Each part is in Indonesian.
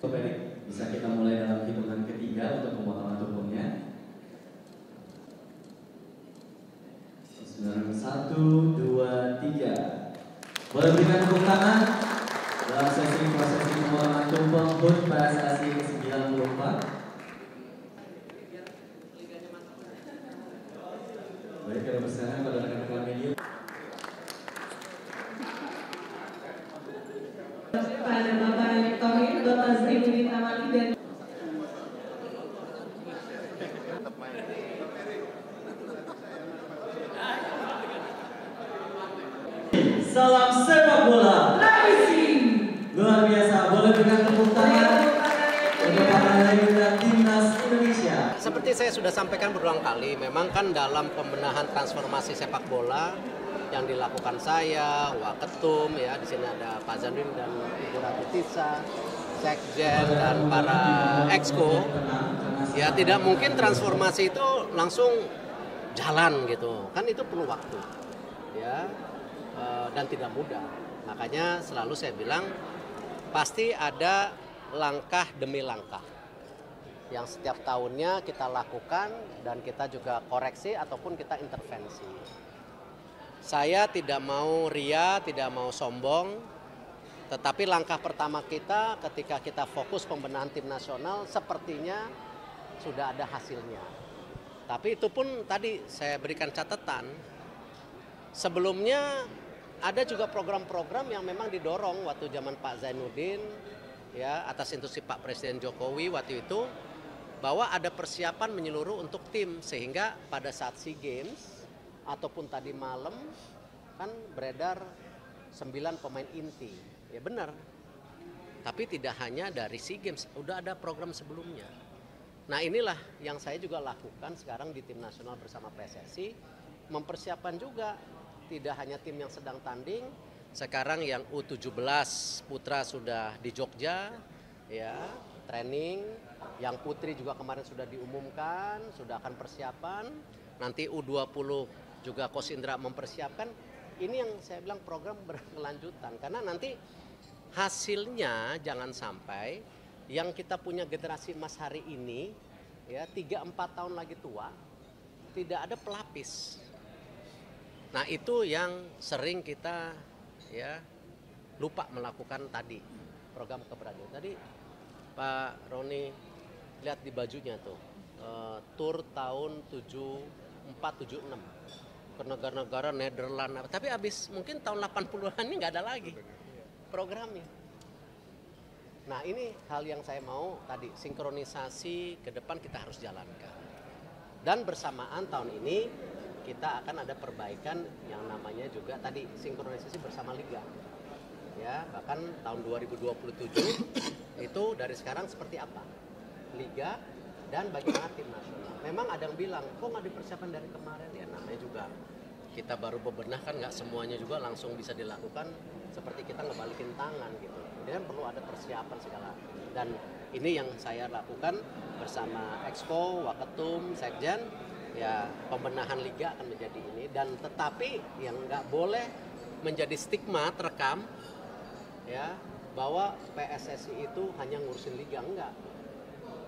Baik, bisa kita mulai dalam hitungan ketiga untuk pemotongan tubuhnya. 1, 2, 3. Boleh berikan tepuk tangan dalam sesi prosesi pemotongan tumpeng HUT PSSI ke-94. Baik, kami persilakan pada rekan-rekan media. Pada Bapak Rektorin, Bapak Zainuddin Amali dan Salam sepak bola. Rising. Luar biasa, boleh berikan tepuk tangan untuk para legenda timnas Indonesia. Seperti saya sudah sampaikan berulang kali, memang kan dalam pembenahan transformasi sepak bola yang dilakukan saya, Waketum, ya di sini ada Pak Zainuddin dan Ibu Ratitisa, Sekjen dan para exco, ya tidak mungkin transformasi itu langsung jalan gitu, kan itu perlu waktu, ya dan tidak mudah. Makanya selalu saya bilang pasti ada langkah demi langkah yang setiap tahunnya kita lakukan dan kita juga koreksi ataupun kita intervensi. Saya tidak mau ria, tidak mau sombong, tetapi langkah pertama kita ketika kita fokus pembenahan tim nasional sepertinya sudah ada hasilnya. Tapi itu pun tadi saya berikan catatan, sebelumnya ada juga program-program yang memang didorong waktu zaman Pak Zainuddin, ya atas instruksi Pak Presiden Jokowi waktu itu, bahwa ada persiapan menyeluruh untuk tim, sehingga pada saat SEA Games ataupun tadi malam kan beredar 9 pemain inti, ya benar. Tapi tidak hanya dari SEA Games, udah ada program sebelumnya. Nah inilah yang saya juga lakukan sekarang di tim nasional bersama PSSI, mempersiapkan juga tidak hanya tim yang sedang tanding, sekarang yang U17 putra sudah di Jogja, ya training, yang putri juga kemarin sudah diumumkan, sudah akan persiapan, nanti U20 juga Coach Indra mempersiapkan. Ini yang saya bilang program berkelanjutan, karena nanti hasilnya jangan sampai yang kita punya generasi emas hari ini, ya 3-4 tahun lagi tua, tidak ada pelapis. Nah itu yang sering kita ya lupa melakukan tadi, program keberagaman. Tadi Pak Roni lihat di bajunya tuh, tur tahun 74-76 ke negara-negara Nederland, tapi habis mungkin tahun 80-an ini nggak ada lagi programnya. Nah ini hal yang saya mau tadi, sinkronisasi ke depan kita harus jalankan. Dan bersamaan tahun ini kita akan ada perbaikan yang namanya juga tadi sinkronisasi bersama Liga. Ya, bahkan tahun 2027 itu dari sekarang seperti apa? Liga dan bagaimana tim nasional. Memang ada yang bilang, kok nggak dipersiapkan dari kemarin? Ya namanya juga kita baru bebenah kan, nggak semuanya juga langsung bisa dilakukan seperti kita ngebalikin tangan gitu. Dan perlu ada persiapan segala. Dan ini yang saya lakukan bersama Exco, Waketum, Sekjen. Ya pembenahan liga akan menjadi ini, dan tetapi yang nggak boleh menjadi stigma terekam ya bahwa PSSI itu hanya ngurusin liga, enggak.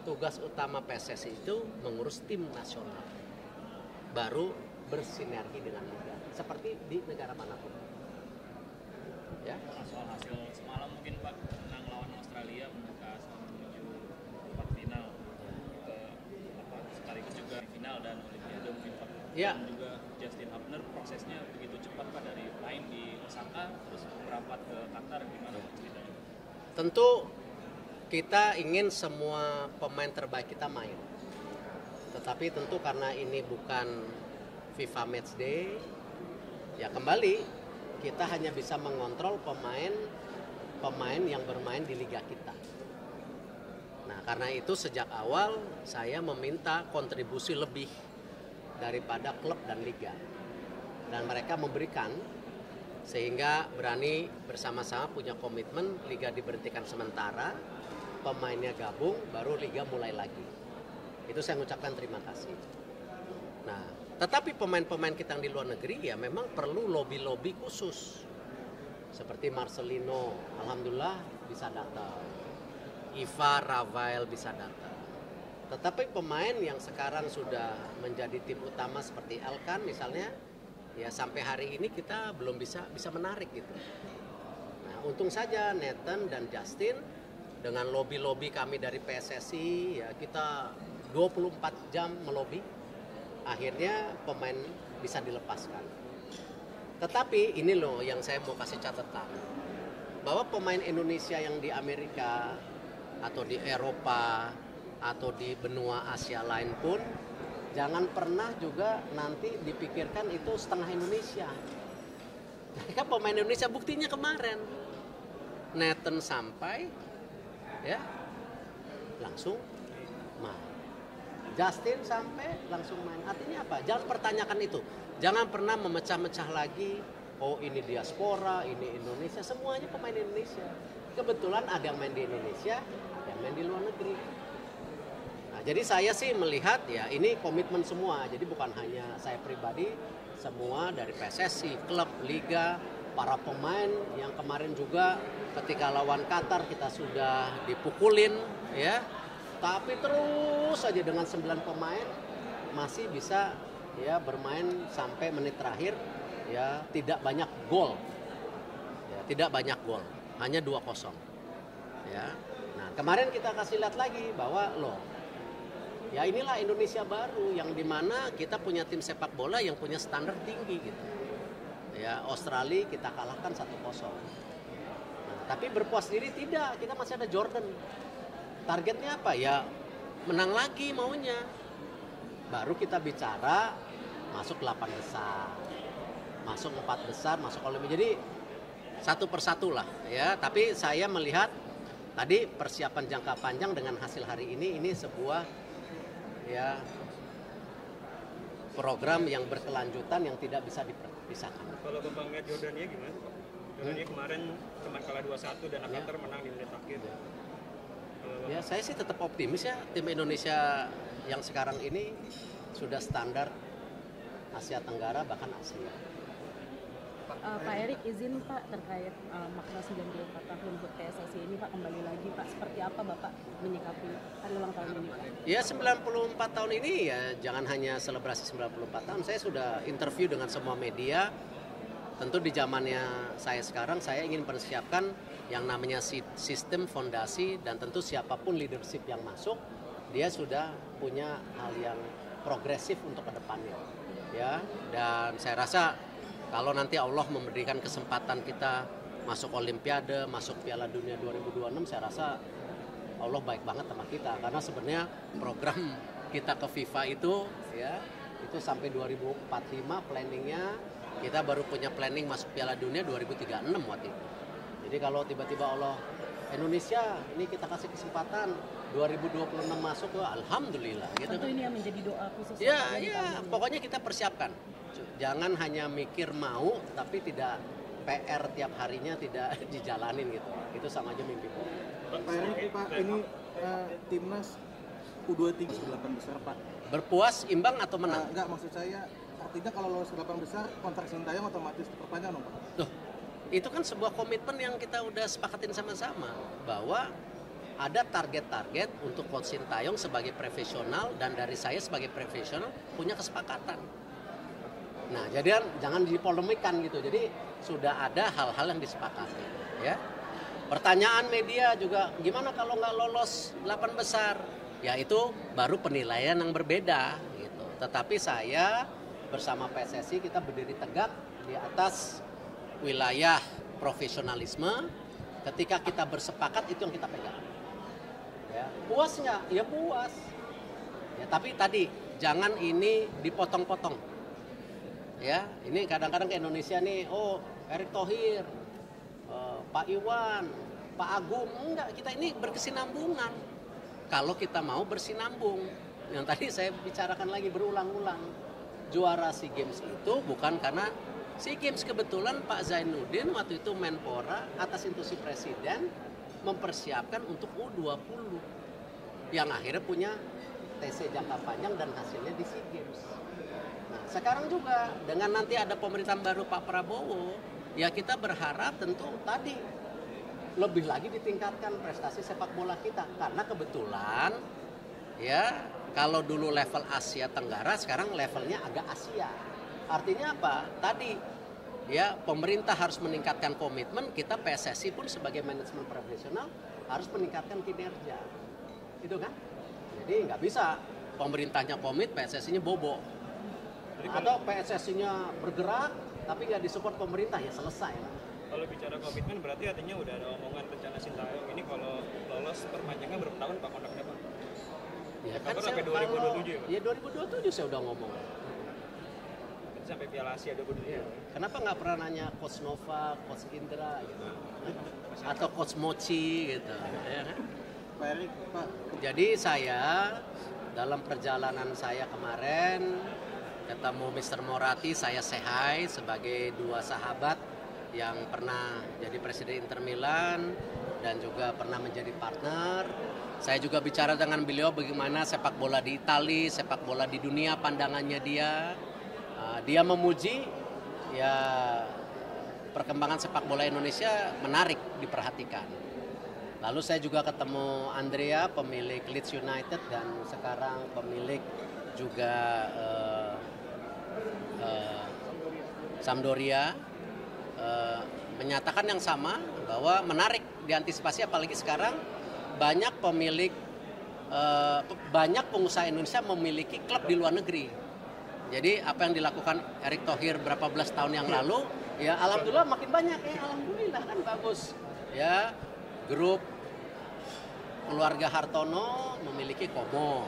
Tugas utama PSSI itu mengurus tim nasional, baru bersinergi dengan liga seperti di negara manapun. Ya. Soal hasil semalam mungkin Pak, menang lawan Australia membuka menuju perempat final ke sekaligus juga final dan Olimpiade mungkin Pak. Ya. Dan juga Justin Hubner prosesnya begitu cepat Pak, dari main di Osaka terus merapat ke Qatar, gimana Pak ceritanya? Tentu kita ingin semua pemain terbaik kita main. Tetapi tentu karena ini bukan FIFA Matchday, ya kembali kita hanya bisa mengontrol pemain yang bermain di liga kita. Nah, karena itu sejak awal saya meminta kontribusi lebih daripada klub dan liga. Dan mereka memberikan, sehingga berani bersama-sama punya komitmen liga diberhentikan sementara, pemainnya gabung, baru liga mulai lagi. Itu saya mengucapkan terima kasih. Nah, tetapi pemain-pemain kita yang di luar negeri ya memang perlu lobby-lobby khusus. Seperti Marcelino, alhamdulillah bisa datang. Iva, Rafael bisa datang. Tetapi pemain yang sekarang sudah menjadi tim utama seperti Elkan misalnya, ya sampai hari ini kita belum bisa menarik gitu. Nah, untung saja Nathan dan Justin dengan lobby-lobby kami dari PSSI, ya kita 24 jam melobi, akhirnya pemain bisa dilepaskan. Tetapi ini loh yang saya mau kasih catatan, bahwa pemain Indonesia yang di Amerika atau di Eropa atau di benua Asia lain pun jangan pernah juga nanti dipikirkan itu setengah Indonesia. Mereka pemain Indonesia, buktinya kemarin Nathan sampai ya langsung main, Justin sampai langsung main. Artinya apa? Jangan pertanyakan itu. Jangan pernah memecah-mecah lagi, oh ini diaspora, ini Indonesia, semuanya pemain Indonesia. Kebetulan ada yang main di Indonesia, ada yang main di luar negeri. Nah, jadi saya sih melihat ya ini komitmen semua. Jadi bukan hanya saya pribadi, semua dari PSSI, klub, liga, para pemain yang kemarin juga ketika lawan Qatar kita sudah dipukulin ya. Tapi terus saja dengan 9 pemain masih bisa ya bermain sampai menit terakhir ya, tidak banyak gol. Ya, tidak banyak gol, hanya 2-0. Ya. Nah, kemarin kita kasih lihat lagi bahwa loh, ya inilah Indonesia baru yang dimana kita punya tim sepak bola yang punya standar tinggi gitu. Ya, Australia kita kalahkan 1-0. Nah, tapi berpuas diri tidak, kita masih ada Jordan. Targetnya apa? Ya menang lagi maunya. Baru kita bicara masuk 8 besar. Masuk 4 besar, masuk Olimpiade. Jadi satu persatu lah ya. Tapi saya melihat tadi persiapan jangka panjang dengan hasil hari ini sebuah ya program yang berkelanjutan yang tidak bisa dipisahkan. Kalau Bapak ngeliat Jordania gimana Pak? Jordania kemarin cuma kalah 2-1 dan Qatar menang di menit akhir. Ya saya sih tetap optimis ya, tim Indonesia yang sekarang ini sudah standar Asia Tenggara bahkan Asia. Pak Erik izin Pak terkait makna 94 tahun buat PSSI ini Pak, kembali lagi Pak, seperti apa Bapak menyikapi hari ulang tahun ini Pak? Ya 94 tahun ini ya jangan hanya selebrasi 94 tahun, saya sudah interview dengan semua media. Tentu di zamannya saya sekarang saya ingin persiapkan yang namanya sistem fondasi dan tentu siapapun leadership yang masuk dia sudah punya hal yang progresif untuk kedepannya ya. Dan saya rasa kalau nanti Allah memberikan kesempatan kita masuk Olimpiade, masuk Piala Dunia 2026, saya rasa Allah baik banget sama kita karena sebenarnya program kita ke FIFA itu ya itu sampai 2045 planningnya, kita baru punya planning masuk Piala Dunia 2036 waktu itu. Jadi kalau tiba-tiba Allah Indonesia ini kita kasih kesempatan 2026 masuk, alhamdulillah gitu. Tentu ini yang menjadi doa khusus. Ya, pokoknya kita persiapkan. Jangan hanya mikir mau tapi tidak PR tiap harinya tidak dijalanin gitu. Itu sama aja mimpi bohong. Pak, ini timnas U23 8 besar Pak. Berpuas, imbang atau menang? Enggak, maksud saya artinya kalau lolos ke 8 besar kontrak Sintayong otomatis diperpanjang dong Pak. Loh, itu kan sebuah komitmen yang kita udah sepakatin sama-sama bahwa ada target-target untuk Coach Sintayong sebagai profesional dan dari saya sebagai profesional punya kesepakatan. Nah, jadi jangan dipolemikan gitu. Jadi sudah ada hal-hal yang disepakati, ya. Pertanyaan media juga, gimana kalau nggak lolos 8 besar? Ya itu baru penilaian yang berbeda gitu. Tetapi saya bersama PSSI kita berdiri tegak di atas wilayah profesionalisme. Ketika kita bersepakat itu yang kita pegang. Ya, puas nggak? Ya puas. Ya, tapi tadi jangan ini dipotong-potong. Ya, ini kadang-kadang ke Indonesia nih, oh Erick Thohir, Pak Iwan, Pak Agung, enggak, kita ini berkesinambungan. Kalau kita mau bersinambung, yang tadi saya bicarakan lagi berulang-ulang, juara SEA Games itu bukan karena SEA Games, kebetulan Pak Zainuddin waktu itu Menpora atas instruksi Presiden mempersiapkan untuk U20 yang akhirnya punya TC jangka panjang dan hasilnya di SEA Games. Nah, sekarang juga dengan nanti ada pemerintahan baru Pak Prabowo, ya kita berharap tentu tadi lebih lagi ditingkatkan prestasi sepak bola kita. Karena kebetulan ya kalau dulu level Asia Tenggara, sekarang levelnya agak Asia. Artinya apa? Tadi ya pemerintah harus meningkatkan komitmen, kita PSSI pun sebagai manajemen profesional harus meningkatkan kinerja. Itu kan? Jadi nggak bisa pemerintahnya komit, PSSI-nya bobo. Atau PSSI-nya bergerak tapi nggak disupport pemerintah, ya selesai lah. Kalau bicara komitmen berarti artinya udah ada omongan rencana Sintayong ini kalau lolos perpanjangan berapa tahun Pak kontraknya Pak? Ya kan Kabar saya, sampai 2027 ya Pak? Ya 2027 saya udah ngomong. Berarti sampai Piala Asia 2027. Ya. Kenapa nggak pernah nanya Coach Nova, Coach Indra gitu, atau Coach Mochi gitu, ya kan? Pak Erik, Pak, Jadi saya dalam perjalanan saya kemarin ketemu Mr. Moratti, saya say hi sebagai dua sahabat yang pernah jadi presiden Inter Milan dan juga pernah menjadi partner. Saya juga bicara dengan beliau bagaimana sepak bola di Italia, sepak bola di dunia, pandangannya dia. Dia memuji ya perkembangan sepak bola Indonesia menarik diperhatikan. Lalu saya juga ketemu Andrea, pemilik Leeds United dan sekarang pemilik juga Sampdoria, menyatakan yang sama bahwa menarik diantisipasi, apalagi sekarang banyak pemilik banyak pengusaha Indonesia memiliki klub di luar negeri. Jadi apa yang dilakukan Erick Thohir berapa belas tahun yang lalu, ya alhamdulillah makin banyak ya, alhamdulillah kan bagus. Ya, grup keluarga Hartono memiliki Como.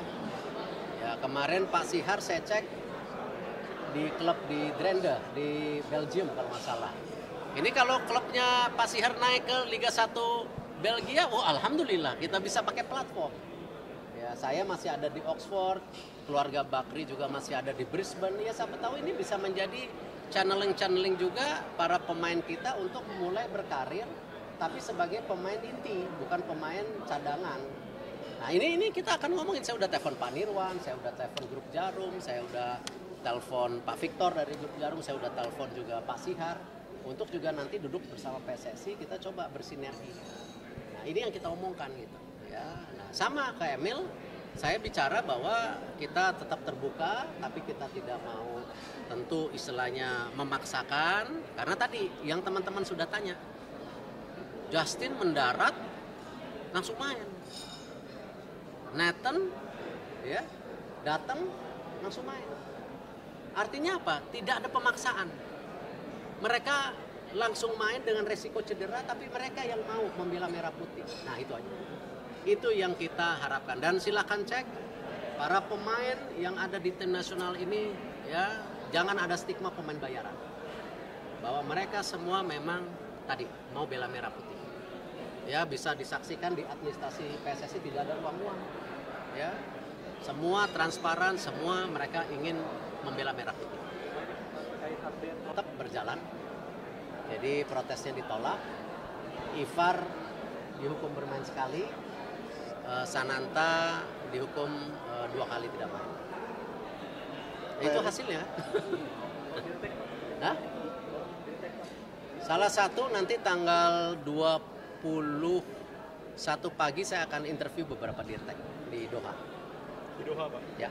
Ya, kemarin Pak Sihar saya cek di klub di Drenthe di Belgium kalau nggak salah. Ini kalau klubnya Pak Sihar naik ke Liga 1 Belgia, oh alhamdulillah kita bisa pakai platform. Ya, saya masih ada di Oxford, keluarga Bakri juga masih ada di Brisbane. Ya siapa tahu ini bisa menjadi channeling juga para pemain kita untuk mulai berkarir, tapi sebagai pemain inti, bukan pemain cadangan. Nah ini kita akan ngomongin. Saya udah telepon Pak Nirwan, saya udah telepon grup Jarum, saya udah telepon Pak Victor dari grup Jarum, saya udah telepon juga Pak Sihar untuk juga nanti duduk bersama PSSI, kita coba bersinergi. Nah ini yang kita omongkan gitu ya. Nah sama kayak Emil, saya bicara bahwa kita tetap terbuka, tapi kita tidak mau tentu istilahnya memaksakan, karena tadi yang teman-teman sudah tanya, Justin mendarat langsung main, Nathan ya datang langsung main. Artinya apa? Tidak ada pemaksaan. Mereka langsung main dengan resiko cedera, tapi mereka yang mau membela merah putih. Nah itu aja. Itu yang kita harapkan. Dan silakan cek para pemain yang ada di tim nasional ini ya, jangan ada stigma pemain bayaran. Bahwa mereka semua memang tadi mau bela merah putih. Ya bisa disaksikan di administrasi PSSI tidak ada uang-uang. Ya. Semua transparan, semua mereka ingin membela merah putih. Tetap berjalan. Jadi protesnya ditolak. Ivar dihukum bermain sekali. Sananta dihukum 2 kali tidak main. Itu hasilnya. Hah? Salah satu nanti tanggal 21 pagi saya akan interview beberapa dirtek di Doha. Di Doha Pak? Ya.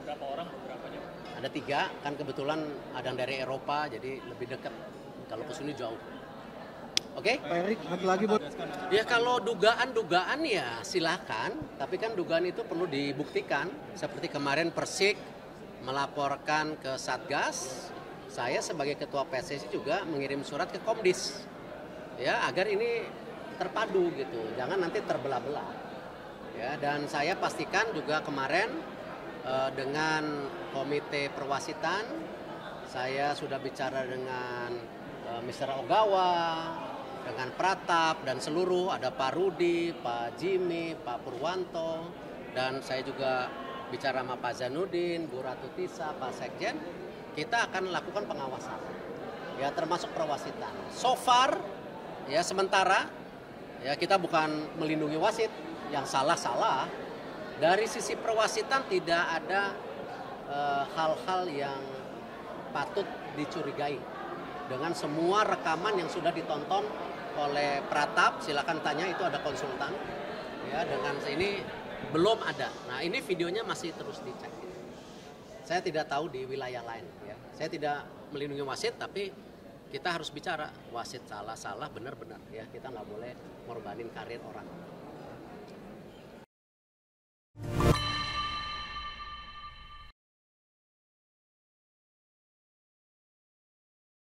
Berapa orang? Berapanya? Ada 3, kan kebetulan ada yang dari Eropa, jadi lebih dekat. Kalau ke sini jauh. Oke? Pak Erik, satu lagi buat Ya kalau dugaan-dugaan ya silakan, tapi kan dugaan itu perlu dibuktikan. Seperti kemarin Persik melaporkan ke Satgas, saya sebagai ketua PSSI juga mengirim surat ke Komdis. Ya, agar ini terpadu gitu, jangan nanti terbelah-belah. Ya, dan saya pastikan juga kemarin dengan komite perwasitan, saya sudah bicara dengan Mr. Ogawa, dengan Pratap dan seluruh, ada Pak Rudi, Pak Jimmy, Pak Purwanto, dan saya juga bicara sama Pak Zainuddin, Bu Ratu Tisa, Pak Sekjen. Kita akan lakukan pengawasan, ya termasuk perwasitan. So far, ya sementara, ya kita bukan melindungi wasit, yang salah-salah. Dari sisi perwasitan tidak ada hal-hal yang patut dicurigai dengan semua rekaman yang sudah ditonton oleh Pratap, silakan tanya, itu ada konsultan. Ya, dengan ini belum ada. Nah, ini videonya masih terus dicek. Saya tidak tahu di wilayah lain. Ya. Saya tidak melindungi wasit, tapi kita harus bicara wasit salah, benar-benar. Ya, kita nggak boleh ngorbanin karir orang.